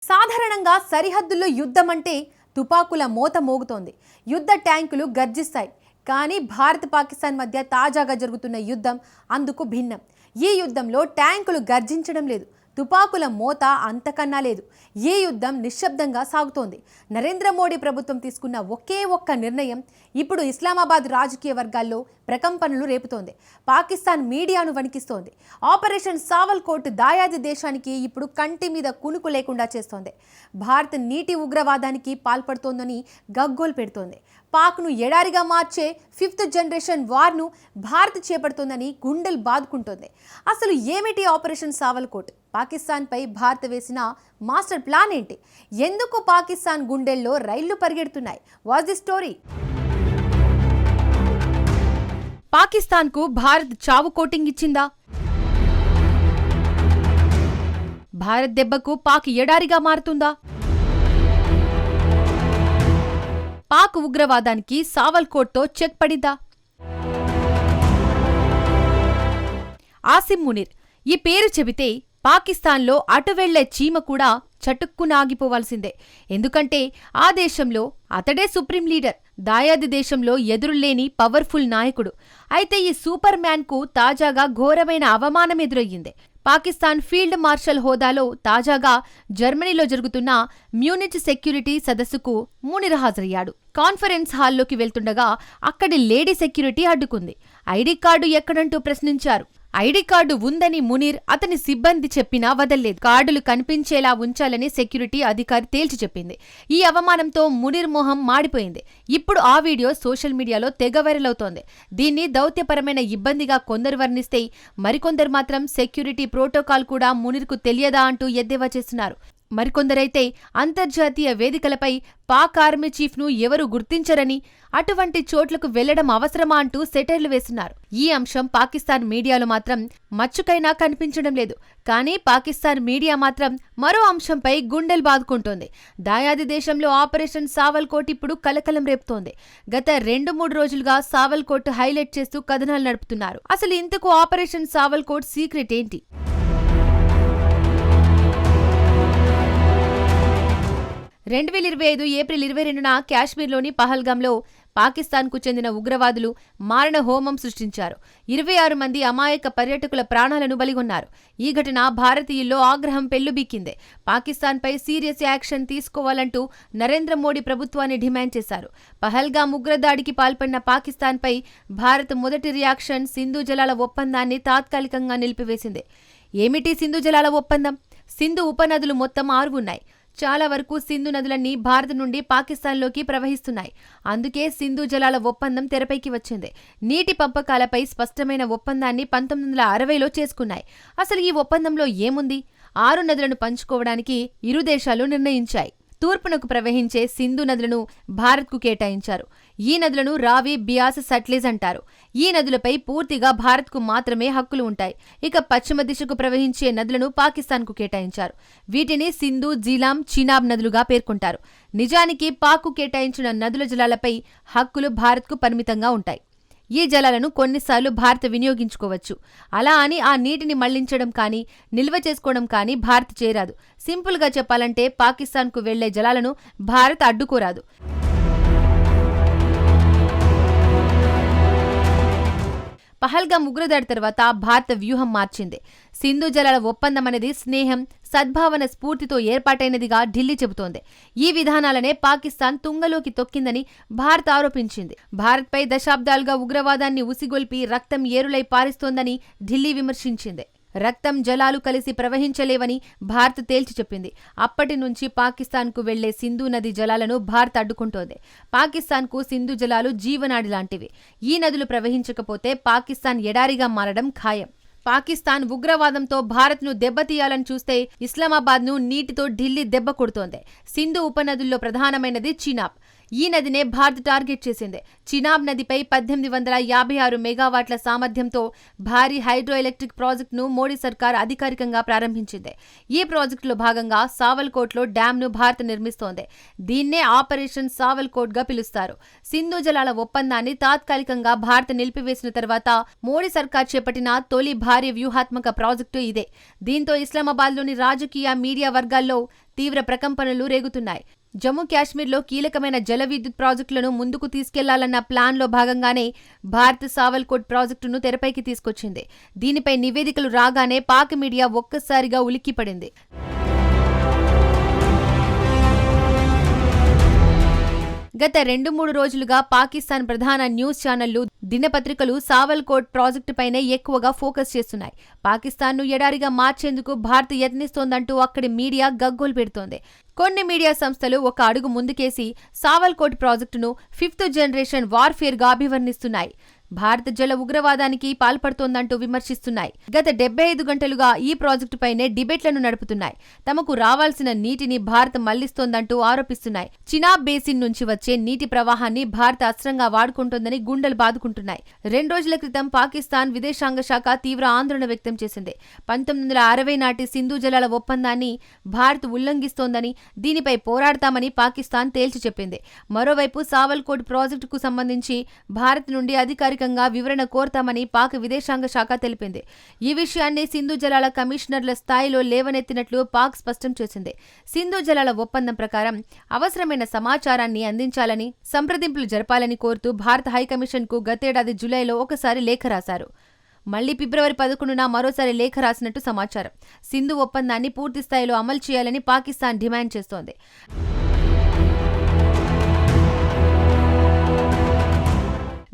సాధారణంగా సరిహద్దుల్లో యుద్ధం అంటే తుపాకుల మోత మోగుతోంది. యుద్ధ ట్యాంకులు గర్జిస్తాయి. కానీ భారత్ పాకిస్తాన్ మధ్య తాజాగా జరుగుతున్న యుద్ధం అందుకు భిన్నం. ఈ యుద్ధంలో ట్యాంకులు గర్జించడం లేదు, తుపాకుల మోత అంతకన్నా లేదు. ఈ యుద్ధం నిశ్శబ్దంగా సాగుతోంది. నరేంద్ర మోడీ ప్రభుత్వం తీసుకున్న ఒకే ఒక్క నిర్ణయం ఇప్పుడు ఇస్లామాబాద్ రాజకీయ వర్గాల్లో ప్రకంపనలు రేపుతోంది. పాకిస్తాన్ మీడియాను వణికిస్తోంది. ఆపరేషన్ సావల్కోట్ దాయాది దేశానికి ఇప్పుడు కంటి మీద కునుకు లేకుండా చేస్తోంది. భారత్ నీటి ఉగ్రవాదానికి పాల్పడుతోందని గగ్గోలు పెడుతోంది. పాక్ను ఎడారిగా మార్చే 5th జనరేషన్ వార్ను భారత్ చేపడుతోందని గుండెలు బాదుకుంటోంది. అసలు ఏమిటి ఆపరేషన్ సావల్కోట్? పాకిస్తాన్పై భారత్ వేసిన మాస్టర్ ప్లాన్ ఏంటి? ఎందుకు పాకిస్తాన్ గుండెల్లో రైళ్లు పరిగెడుతున్నాయి? What the story? పాకిస్తాన్కు భారత్ చావు కోటింగ్ ఇచ్చిందా? భారత్ దెబ్బకు పాక్ ఎడారిగా మారుతుందా? పాక్ ఉగ్రవాదానికి సావల్కోట్తో చెక్ పడిద్దా? ఆసిమ్ మునీర్ ఈ పేరు చెబితే పాకిస్తాన్లో అటు వెళ్లే చీమ కూడా చటుక్కున ఆగిపోవాల్సిందే. ఎందుకంటే ఆ దేశంలో అతడే సుప్రీం లీడర్, దాయాది దేశంలో ఎదురులేని పవర్ఫుల్ నాయకుడు. అయితే ఈ సూపర్ మ్యాన్కు తాజాగా ఘోరమైన అవమానం ఎదురయ్యింది. పాకిస్తాన్ ఫీల్డ్ మార్షల్ హోదాలో తాజాగా జర్మనీలో జరుగుతున్న మ్యూనిచ్ సెక్యూరిటీ సదస్సుకు మునీర్ హాజరయ్యాడు. కాన్ఫరెన్స్ హాల్లోకి వెళ్తుండగా అక్కడి లేడీ సెక్యూరిటీ అడ్డుకుంది. ఐడి కార్డు ఎక్కడంటూ ప్రశ్నించారు. ఐడి కార్డు ఉందని మునీర్ అతని సిబ్బంది చెప్పినా వదల్లేదు. కార్డులు కనిపించేలా ఉంచాలని సెక్యూరిటీ అధికారి తేల్చి చెప్పింది. ఈ అవమానంతో మునీర్ మొహం మాడిపోయింది. ఇప్పుడు ఆ వీడియో సోషల్ మీడియాలో తెగ వైరల్ అవుతోంది. దీన్ని దౌత్యపరమైన ఇబ్బందిగా కొందరు వర్ణిస్తే, మరికొందరు మాత్రం సెక్యూరిటీ ప్రోటోకాల్ కూడా మునీర్కు తెలియదా అంటూ ఎద్దేవా చేస్తున్నారు. మరికొందరైతే అంతర్జాతీయ వేదికలపై పాక్ ఆర్మీ చీఫ్ను ఎవరు గుర్తించరని, అటువంటి చోట్లకు వెళ్లడం అవసరమా అంటూ సెటైర్లు వేస్తున్నారు. ఈ అంశం పాకిస్తాన్ మీడియాలో మాత్రం మచ్చుకైనా కనిపించడం లేదు. కానీ పాకిస్తాన్ మీడియా మాత్రం మరో అంశంపై గుండెలు బాదుకుంటోంది. దాయాది దేశంలో ఆపరేషన్ సావల్కోట్ ఇప్పుడు కలకలం రేపుతోంది. గత 2-3 రోజులుగా సావల్కోట్ హైలైట్ చేస్తూ కథనాలు నడుపుతున్నారు. అసలు ఇంతకు ఆపరేషన్ సావల్కోట్ సీక్రెట్ ఏంటి? 2025 ఏప్రిల్ 22న కాశ్మీర్లోని పహల్గాంలో పాకిస్తాన్కు చెందిన ఉగ్రవాదులు మారణ హోమం సృష్టించారు. 26 మంది అమాయక పర్యాటకుల ప్రాణాలను బలిగొన్నారు. ఈ ఘటన భారతీయుల్లో ఆగ్రహం పెల్లుబిక్కింది. పాకిస్తాన్పై సీరియస్ యాక్షన్ తీసుకోవాలంటూ నరేంద్ర మోడీ ప్రభుత్వాన్ని డిమాండ్ చేశారు. పహల్గాం ఉగ్రదాడికి పాల్పడిన పాకిస్తాన్పై భారత్ మొదటి రియాక్షన్ సింధు జలాల ఒప్పందాన్ని తాత్కాలికంగా నిలిపివేసింది. ఏమిటి సింధు జలాల ఒప్పందం? సింధు ఉపనదులు మొత్తం 6 ఉన్నాయి. చాలా వరకు సింధు నదులన్నీ భారత్ నుండి పాకిస్తాన్లోకి ప్రవహిస్తున్నాయి. అందుకే సింధు జలాల ఒప్పందం తెరపైకి వచ్చింది. నీటి పంపకాలపై స్పష్టమైన ఒప్పందాన్ని 1960లో చేసుకున్నాయి. అసలు ఈ ఒప్పందంలో ఏముంది? 6 నదులను పంచుకోవడానికి ఇరు దేశాలు నిర్ణయించాయి. తూర్పునకు ప్రవహించే సింధు నదులను భారత్కు కేటాయించారు. ఈ నదులను రావి, బియాస్, సట్లెజ్ అంటారు. ఈ నదులపై పూర్తిగా భారత్కు మాత్రమే హక్కులు ఉంటాయి. ఇక పశ్చిమ దిశకు ప్రవహించే నదులను పాకిస్తాన్కు కేటాయించారు. వీటిని సింధు, జీలాం, చినాబ్ నదులుగా పేర్కొంటారు. నిజానికి పాక్కు కేటాయించిన నదుల జలాలపై హక్కులు భారత్కు పరిమితంగా ఉంటాయి. ఈ జలాలను కొన్నిసార్లు భారత్ వినియోగించుకోవచ్చు. అలా అని ఆ నీటిని మళ్లించడం కానీ, నిల్వ చేసుకోవడం కానీ భారత్ చేయరాదు. సింపుల్గా చెప్పాలంటే పాకిస్తాన్కు వెళ్లే జలాలను భారత్ అడ్డుకోరాదు. పహల్గాం ఉగ్రదాడి తర్వాత భారత వ్యూహం మార్చింది. సింధు జలాల ఒప్పందం అనేది స్నేహం, సద్భావన స్ఫూర్తితో ఏర్పాటైనదిగా ఢిల్లీ చెబుతోంది. ఈ విధానాలనే పాకిస్తాన్ తుంగలోకి తొక్కిందని భారత్ ఆరోపించింది. భారత్పై దశాబ్దాలుగా ఉగ్రవాదాన్ని ఉసిగొల్పి రక్తం ఏరులై పారిస్తోందని ఢిల్లీ విమర్శించింది. రక్తం, జలాలు కలిసి ప్రవహించలేవని భారత్ తేల్చి చెప్పింది. అప్పటి నుంచి పాకిస్తాన్కు వెళ్లే సింధు నది జలాలను భారత్ అడ్డుకుంటోంది. పాకిస్తాన్కు సింధు జలాలు జీవనాడి లాంటివి. ఈ నదులు ప్రవహించకపోతే పాకిస్తాన్ ఎడారిగా మారడం ఖాయం. పాకిస్తాన్ ఉగ్రవాదంతో భారత్ను దెబ్బతీయాలని చూస్తే ఇస్లామాబాద్ను నీటితో ఢిల్లీ దెబ్బ కొడుతోంది. సింధు ఉపనదుల్లో ప్రధానమైనది చినాబ్. ఈ నదినే భారత్ టార్గెట్ చేసింది. చినాబ్ నదిపై 1856 మెగావాట్ల సామర్థ్యంతో భారీ హైడ్రో ఎలక్ట్రిక్ ప్రాజెక్టును మోడీ సర్కార్ అధికారికంగా ప్రారంభించింది. ఈ ప్రాజెక్టులో భాగంగా సావల్కోట్లో డ్యాంను భారత్ నిర్మిస్తోంది. దీన్నే ఆపరేషన్ సావల్కోట్ గా పిలుస్తారు. సింధు జలాల ఒప్పందాన్ని తాత్కాలికంగా భారత్ నిలిపివేసిన తర్వాత మోడీ సర్కార్ చేపట్టిన తొలి భారీ వ్యూహాత్మక ప్రాజెక్టు ఇదే. దీంతో ఇస్లామాబాద్లోని రాజకీయ, మీడియా వర్గాల్లో తీవ్ర ప్రకంపనలు రేగుతున్నాయి. జమ్మూ కాశ్మీర్లో కీలకమైన జల విద్యుత్ ప్రాజెక్టులను ముందుకు తీసుకెళ్లాలన్న ప్లాన్లో భాగంగానే భారత్ సావల్కోట్ ప్రాజెక్టును తెరపైకి తీసుకొచ్చింది. దీనిపై నివేదికలు రాగానే పాక్ మీడియా ఒక్కసారిగా ఉలిక్కిపడింది. గత 2-3 రోజులుగా పాకిస్తాన్ ప్రధాన న్యూస్ ఛానళ్లు, దినపత్రికలు సావల్కోట్ ప్రాజెక్టుపైనే ఎక్కువగా ఫోకస్ చేస్తున్నాయి. పాకిస్తాన్ను ఎడారిగా మార్చేందుకు భారత్ యత్నిస్తోందంటూ అక్కడి మీడియా గగ్గోలు పెడుతోంది. కొన్ని మీడియా సంస్థలు ఒక అడుగు ముందుకేసి సావల్కోట్ ప్రాజెక్టును 5th జనరేషన్ వార్ఫేర్ గా అభివర్ణిస్తున్నాయి. భారత జల ఉగ్రవాదానికి పాల్పడుతోందంటూ విమర్శిస్తున్నాయి. గత 75 గంటలుగా ఈ ప్రాజెక్టుపైనే డిబేట్లను నడుపుతున్నాయి. తమకు రావాల్సిన నీటిని భారత్ మళ్లిస్తోందంటూ ఆరోపిస్తున్నాయి. చినాబ్ బేసిన్ నుంచి వచ్చే నీటి ప్రవాహాన్ని భారత్ అస్త్రంగా వాడుకుంటోందని గుండెలు బాదుకుంటున్నాయి. 2 రోజుల క్రితం పాకిస్తాన్ విదేశాంగ శాఖ తీవ్ర ఆందోళన వ్యక్తం చేసింది. 1960 నాటి సింధు జలాల ఒప్పందాన్ని భారత్ ఉల్లంఘిస్తోందని, దీనిపై పోరాడతామని పాకిస్తాన్ తేల్చి చెప్పింది. మరోవైపు సావల్కోట్ ప్రాజెక్టుకు సంబంధించి భారత్ నుండి అధికారిక వివరణ కోరతామని పాక్ విదేశాంగ శాఖ తెలిపింది. ఈ విషయాన్ని సింధు జలాల కమిషనర్ల స్థాయిలో లేవనెత్తినట్లు పాక్ స్పష్టం చేసింది. సింధు జలాల ఒప్పందం ప్రకారం అవసరమైన సమాచారాన్ని అందించాలని, సంప్రదింపులు జరపాలని కోరుతూ భారత హైకమిషన్ కు గతేడాది జూలైలో ఒకసారి లేఖ రాశారు. మళ్లీ ఫిబ్రవరి 11న మరోసారి లేఖ రాసినట్టు సమాచారం. సింధు ఒప్పందాన్ని పూర్తి స్థాయిలో అమలు చేయాలని పాకిస్తాన్ డిమాండ్ చేస్తోంది.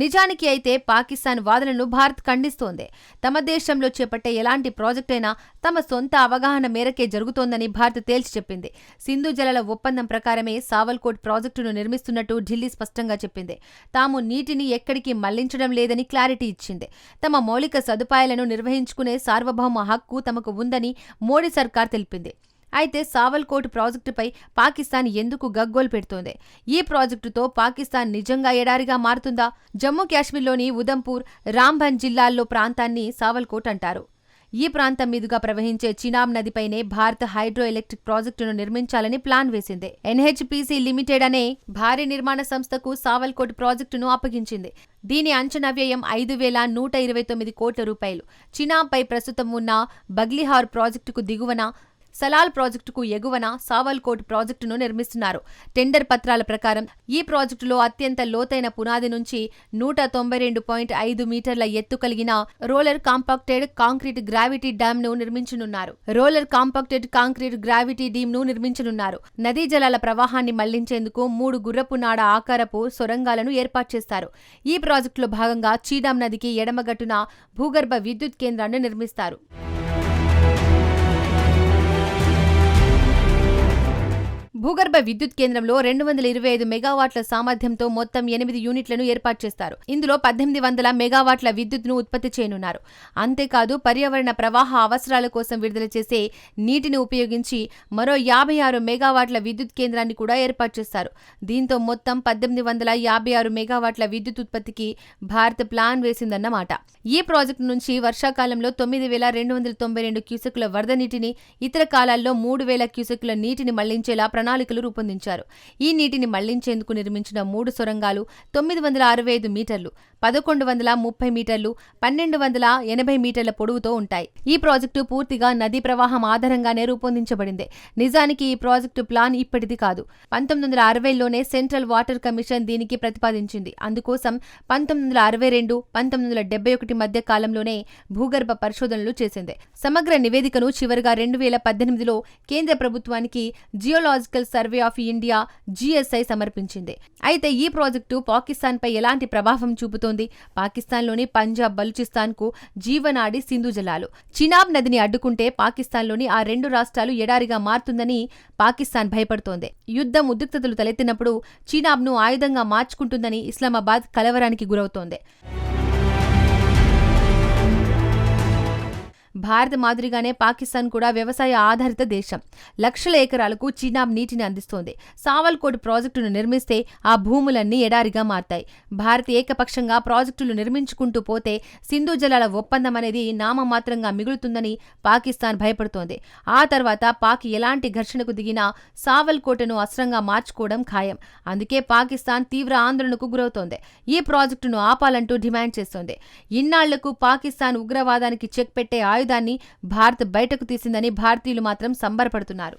నిజానికి అయితే పాకిస్తాన్ వాదనను భారత్ ఖండిస్తోంది. తమ దేశంలో చేపట్టే ఎలాంటి ప్రాజెక్ట్ అయినా తమ సొంత అవగాహన మేరకే జరుగుతోందని భారత్ తేల్చి చెప్పింది. సింధు జలాల ఒప్పందం ప్రకారమే సావల్కోట్ ప్రాజెక్టును నిర్మిస్తున్నట్టు ఢిల్లీ స్పష్టంగా చెప్పింది. తాము నీటిని ఎక్కడికి మళ్లించడం లేదని క్లారిటీ ఇచ్చింది. తమ మౌలిక సదుపాయాలను నిర్వహించుకునే సార్వభౌమ హక్కు తమకు ఉందని మోడీ సర్కార్ తెలిపింది. అయితే సావల్కోట్ ప్రాజెక్టుపై పాకిస్తాన్ ఎందుకు గగ్గోలు పెడుతోంది? ఈ ప్రాజెక్టుతో పాకిస్తాన్ నిజంగా ఎడారిగా మారుతుందా? జమ్మూ కాశ్మీర్లోని ఉదంపూర్, రాంబన్ జిల్లాల్లో ప్రాంతాన్ని సావల్కోట్ అంటారు. ఈ ప్రాంతం మీదుగా ప్రవహించే చినాబ్ నదిపైనే భారత్ హైడ్రో ఎలక్ట్రిక్ ప్రాజెక్టును నిర్మించాలని ప్లాన్ వేసింది. ఎన్హెచ్పిసి లిమిటెడ్ అనే భారీ నిర్మాణ సంస్థకు సావల్కోట్ ప్రాజెక్టును అప్పగించింది. దీని అంచనా వ్యయం 5,129 కోట్ల రూపాయలు. చినాబ్పై ప్రస్తుతం ఉన్న బగ్లిహార్ ప్రాజెక్టుకు దిగువన, సలాల్ ప్రాజెక్టుకు ఎగువన సావల్కోట్ ప్రాజెక్టును నిర్మిస్తున్నారు. టెండర్ పత్రాల ప్రకారం ఈ ప్రాజెక్టులో అత్యంత లోతైన పునాది నుంచి 192.5 మీటర్ల ఎత్తు కలిగిన రోలర్ కాంపాక్టెడ్ కాంక్రీట్ గ్రావిటీ డ్యామ్ ను నిర్మించనున్నారు. నదీ జలాల ప్రవాహాన్ని మళ్లించేందుకు 3 గుర్రపు నాడ ఆకారపు సొరంగాలను ఏర్పాటు చేస్తారు. ఈ ప్రాజెక్టులో భాగంగా చీడాం నదికి ఎడమగట్టున భూగర్భ విద్యుత్ కేంద్రాన్ని నిర్మిస్తారు. భూగర్భ విద్యుత్ కేంద్రంలో 225 మెగావాట్ల సామర్థ్యంతో మొత్తం 8 యూనిట్లను ఏర్పాటు చేస్తారు. ఇందులో 1800 మెగావాట్ల విద్యుత్ను ఉత్పత్తి చేయనున్నారు. అంతేకాదు పర్యావరణ ప్రవాహ అవసరాల కోసం విడుదల చేసే నీటిని ఉపయోగించి మరో 56 మెగావాట్ల విద్యుత్ కేంద్రాన్ని కూడా ఏర్పాటు చేస్తారు. దీంతో మొత్తం 1856 మెగావాట్ల విద్యుత్ ఉత్పత్తికి భారత్ ప్లాన్ వేసిందన్నమాట. ఈ ప్రాజెక్టు నుంచి వర్షాకాలంలో 9,292 క్యూసెక్కుల వరద నీటిని, ఇతర కాలాల్లో 3,000 క్యూసెక్కుల నీటిని మళ్లించేలా ప్రణాళికలు రూపొందించారు. ఈ నీటిని మళ్లించేందుకు నిర్మించిన 3 సొరంగాలు 965 మీటర్లు, 1130 మీటర్లు, 1280 మీటర్ల పొడవుతో ఉంటాయి. ఈ ప్రాజెక్టు పూర్తిగా నదీ ప్రవాహం ఆధారంగానే రూపొందించబడింది. నిజానికి ఈ ప్రాజెక్టు ప్లాన్ ఇప్పటిది కాదు. 1960లోనే సెంట్రల్ వాటర్ కమిషన్ దీనికి ప్రతిపాదించింది. అందుకోసం 1962, 1971 మధ్య కాలంలోనే భూగర్భ పరిశోధనలు చేసింది. సమగ్ర నివేదికను చివరిగా 2018లో కేంద్ర ప్రభుత్వానికి geological survey of India (GSI) సమర్పించింది. అయితే ఈ ప్రాజెక్టు పాకిస్తాన్ పై ఎలాంటి ప్రభావం చూపుతోంది? పాకిస్తాన్లోని పంజాబ్, బలూచిస్తాన్ కు జీవనాడి సింధు జలాలు. చినాబ్ నదిని అడ్డుకుంటే పాకిస్తాన్లోని ఆ 2 రాష్ట్రాలు ఎడారిగా మారుతుందని పాకిస్తాన్ భయపడుతోంది. యుద్ధం ఉద్రిక్తతలు తలెత్తినప్పుడు చినాబ్ను ఆయుధంగా మార్చుకుంటుందని ఇస్లామాబాద్ కలవరానికి గురవుతోంది. భారత్ మాదిరిగానే పాకిస్తాన్ కూడా వ్యవసాయ ఆధారిత దేశం. లక్షల ఎకరాలకు చీనాబ్ నీటిని అందిస్తోంది. సావల్కోట్ ప్రాజెక్టును నిర్మిస్తే ఆ భూములన్నీ ఎడారిగా మారతాయి. భారత్ ఏకపక్షంగా ప్రాజెక్టులు నిర్మించుకుంటూ పోతే సింధు జలాల ఒప్పందం అనేది నామమాత్రంగా మిగులుతుందని పాకిస్తాన్ భయపడుతోంది. ఆ తర్వాత పాక్ ఎలాంటి ఘర్షణకు దిగినా సావల్కోటను అస్త్రంగా మార్చుకోవడం ఖాయం. అందుకే పాకిస్తాన్ తీవ్ర ఆందోళనకు గురవుతోంది. ఈ ప్రాజెక్టును ఆపాలంటూ డిమాండ్ చేస్తోంది. ఇన్నాళ్లకు పాకిస్తాన్ ఉగ్రవాదానికి చెక్ పెట్టే ఆయుధాన్ని భారత్ బయటకు తీసిందని భారతీయులు మాత్రం సంబరపడుతున్నారు.